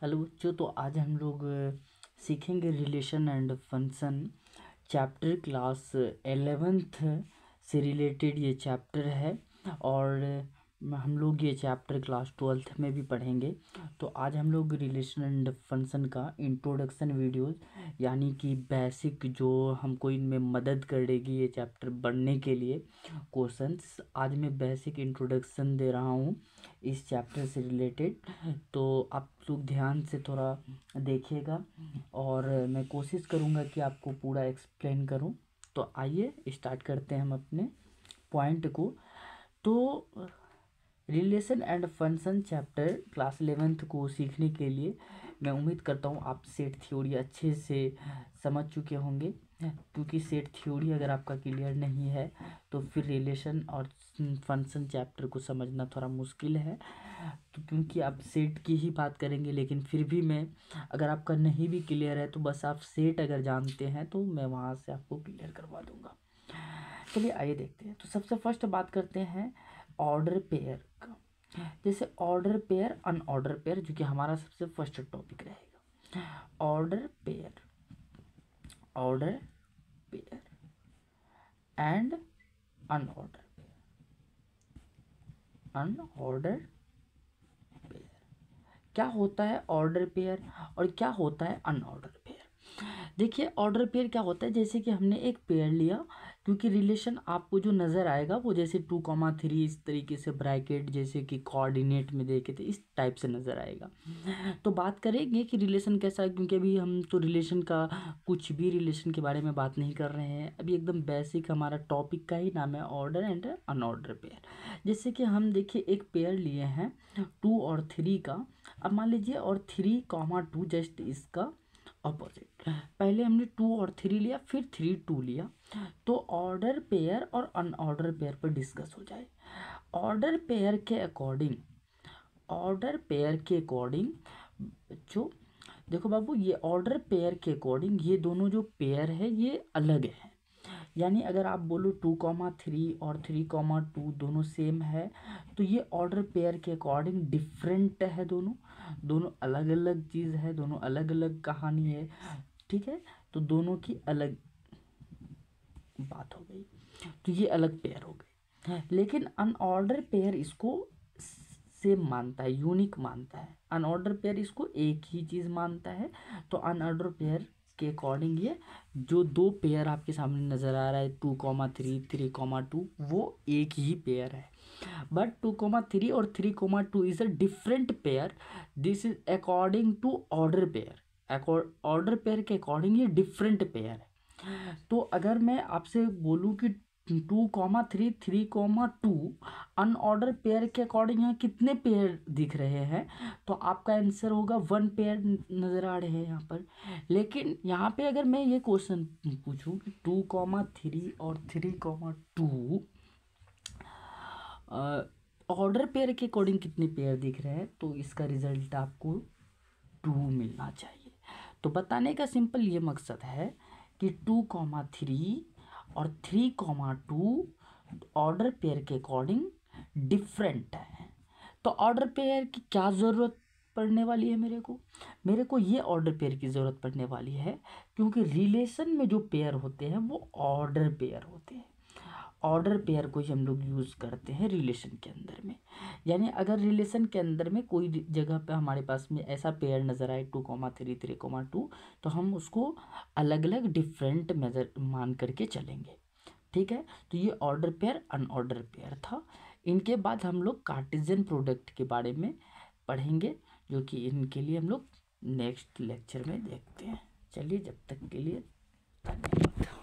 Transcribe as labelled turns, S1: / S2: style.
S1: Hello बच्चों, तो आज हम लोग सीखेंगे relation and function chapter class 11th से रिलेटेड ये चैप्टर है। और हम लोग ये चैप्टर क्लास 12th में भी पढ़ेंगे। तो आज हम लोग रिलेशन एंड फंक्शन का इंट्रोडक्शन वीडियोस यानी कि बेसिक जो हमको इनमें मदद करेगी ये चैप्टर बढ़ने के लिए क्वेश्चंस, आज मैं बेसिक इंट्रोडक्शन दे रहा हूँ इस चैप्टर से रिलेटेड। तो आप लोग ध्यान से थोड़ा देखिएगा और मैं कोशिश करूँगा कि आपको पूरा एक्सप्लेन करूँ। तो आइए स्टार्ट करते हैं हम अपने पॉइंट को। तो relation and function chapter class 11th को सीखने के लिए मैं उम्मीद करता हूँ आप सेट थ्योरी अच्छे से समझ चुके होंगे, क्योंकि सेट थ्योरी अगर आपका क्लियर नहीं है तो फिर रिलेशन और फंक्शन चैप्टर को समझना थोड़ा मुश्किल है। तो क्योंकि आप सेट की ही बात करेंगे, लेकिन फिर भी मैं अगर आपका नहीं भी क्लियर है तो बस आप सेट अगर जानते हैं तो मैं वहाँ से आपको क्लियर करवा दूँगा। चलिए आइए देखते हैं। तो सबसे फर्स्ट बात करते हैं ऑर्डर पेयर का। जैसे ऑर्डर पेयर, अनऑर्डर पेयर, जो कि हमारा सबसे फर्स्ट टॉपिक रहेगा। Order pair and unordered pair. क्या होता है ऑर्डर पेयर और क्या होता है अनऑर्डर पेयर? देखिए, ऑर्डर पेयर क्या होता है, जैसे कि हमने एक पेयर लिया, क्योंकि रिलेशन आपको जो नज़र आएगा वो जैसे 2,3 इस तरीके से ब्रैकेट जैसे कि कोऑर्डिनेट में देखे थे इस टाइप से नज़र आएगा। तो बात करेंगे कि रिलेशन कैसा है, क्योंकि अभी हम तो रिलेशन का कुछ भी रिलेशन के बारे में बात नहीं कर रहे हैं। अभी एकदम बेसिक हमारा टॉपिक का ही नाम है ऑर्डर एंड अनऑर्डर पेयर। जैसे कि हम देखिए एक पेयर लिए हैं 2 और 3 का। अब मान लीजिए और 3,2 जस्ट इसका ऑपोजिट। पहले हमने 2 और 3 लिया, फिर 3 2 लिया। तो ऑर्डर पेयर और अनऑर्डर पेयर पर डिस्कस हो जाए। ऑर्डर पेयर के अकॉर्डिंग जो देखो बाबू, ये ऑर्डर पेयर के अकॉर्डिंग ये दोनों जो पेयर है ये अलग है। यानी अगर आप बोलो 2,3 और 3,2 दोनों सेम है तो ये ऑर्डर पेयर के अकॉर्डिंग डिफरेंट है। दोनों अलग अलग चीज़ है, दोनों अलग अलग कहानी है। ठीक है, तो दोनों की अलग बात हो गई, तो ये अलग पेयर हो गई। लेकिन अनऑर्डर पेयर इसको सेम मानता है, यूनिक मानता है। अनऑर्डर पेयर इसको एक ही चीज़ मानता है। तो अनऑर्डर पेयर के अकॉर्डिंग ये जो दो पेयर आपके सामने नज़र आ रहा है 2,3 3,2 वो एक ही पेयर है। बट 2,3 और 3,2 is a different pair. This is according to order pair. Order pair के अकॉर्डिंग ये डिफरेंट पेयर है। तो अगर मैं आपसे बोलूँ कि 2,3 3,2 अनऑर्डर पेयर के अकॉर्डिंग यहाँ कितने पेयर दिख रहे हैं, तो आपका आंसर होगा 1 पेयर नज़र आ रहे हैं यहाँ पर। लेकिन यहाँ पे अगर मैं ये क्वेश्चन पूछूं कि 2,3 और 3,2 ऑर्डर पेयर के अकॉर्डिंग कितने पेयर दिख रहे हैं, तो इसका रिजल्ट आपको 2 मिलना चाहिए। तो बताने का सिंपल ये मकसद है कि 2,3 और 3,2 ऑर्डर पेयर के अकॉर्डिंग डिफरेंट है। तो ऑर्डर पेयर की क्या ज़रूरत पड़ने वाली है मेरे को ये ऑर्डर पेयर की ज़रूरत पड़ने वाली है, क्योंकि रिलेशन में जो पेयर होते हैं वो ऑर्डर पेयर होते हैं। ऑर्डर पेयर को ही हम लोग यूज़ करते हैं रिलेशन के अंदर में। यानी अगर रिलेशन के अंदर में कोई जगह पे हमारे पास में ऐसा पेयर नज़र आए 2,3 3,2, तो हम उसको अलग अलग डिफरेंट मेजर मान करके चलेंगे। ठीक है, तो ये ऑर्डर पेयर अनऑर्डर पेयर था। इनके बाद हम लोग कार्टेशियन प्रोडक्ट के बारे में पढ़ेंगे, जो कि इनके लिए हम लोग नेक्स्ट लेक्चर में देखते हैं। चलिए, जब तक के लिए धन्यवाद।